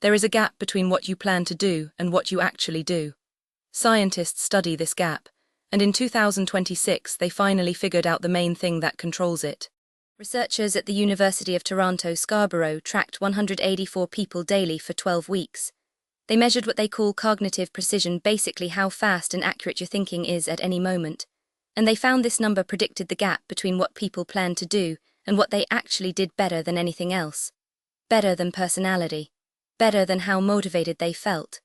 There is a gap between what you plan to do and what you actually do. Scientists study this gap, and in 2026 they finally figured out the main thing that controls it. Researchers at the University of Toronto Scarborough tracked 184 people daily for 12 weeks. They measured what they call cognitive precision, basically how fast and accurate your thinking is at any moment. And they found this number predicted the gap between what people planned to do and what they actually did better than anything else. Better than personality. Better than how motivated they felt.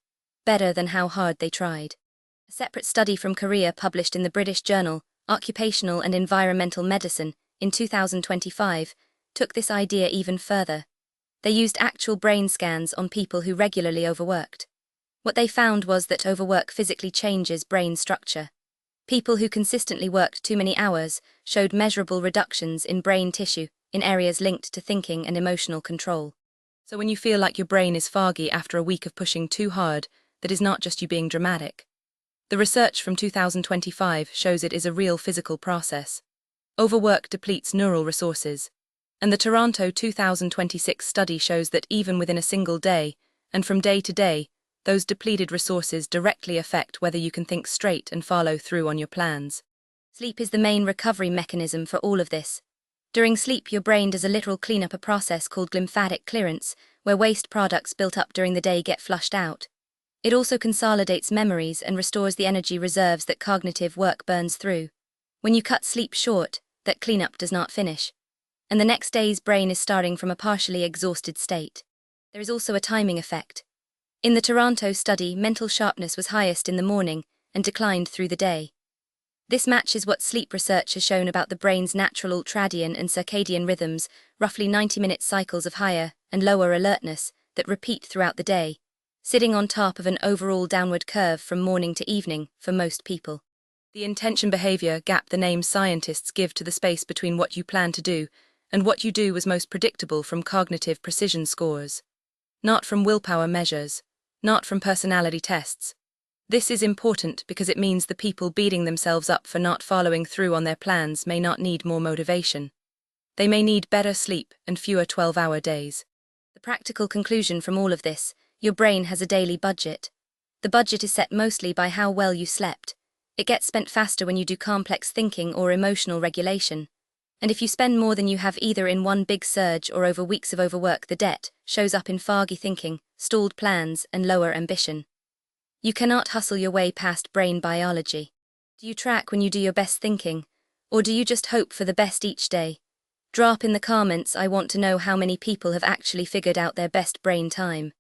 Better than how hard they tried. A separate study from Korea published in the British journal Occupational and Environmental Medicine in 2025 took this idea even further. They used actual brain scans on people who regularly overworked. What they found was that overwork physically changes brain structure. People who consistently worked too many hours showed measurable reductions in brain tissue in areas linked to thinking and emotional control. So when you feel like your brain is foggy after a week of pushing too hard, that is not just you being dramatic. The research from 2025 shows it is a real physical process. Overwork depletes neural resources. And the Toronto 2026 study shows that even within a single day, and from day to day, those depleted resources directly affect whether you can think straight and follow through on your plans. Sleep is the main recovery mechanism for all of this. During sleep, your brain does a literal cleanup, a process called lymphatic clearance, where waste products built up during the day get flushed out. It also consolidates memories and restores the energy reserves that cognitive work burns through. When you cut sleep short, that cleanup does not finish. And the next day's brain is starting from a partially exhausted state. There is also a timing effect. In the Toronto study, mental sharpness was highest in the morning and declined through the day. This matches what sleep research has shown about the brain's natural ultradian and circadian rhythms, roughly 90-minute cycles of higher and lower alertness that repeat throughout the day, sitting on top of an overall downward curve from morning to evening for most people. The intention-behavior gap the name scientists give to the space between what you plan to do and what you do was most predictable from cognitive precision scores. Not from willpower measures, not from personality tests. This is important because it means the people beating themselves up for not following through on their plans may not need more motivation. They may need better sleep and fewer 12-hour days. The practical conclusion from all of this: your brain has a daily budget. The budget is set mostly by how well you slept. It gets spent faster when you do complex thinking or emotional regulation. And if you spend more than you have either in one big surge or over weeks of overwork, the debt shows up in foggy thinking, stalled plans, and lower ambition. You cannot hustle your way past brain biology. Do you track when you do your best thinking? Or do you just hope for the best each day? Drop in the comments. I want to know how many people have actually figured out their best brain time.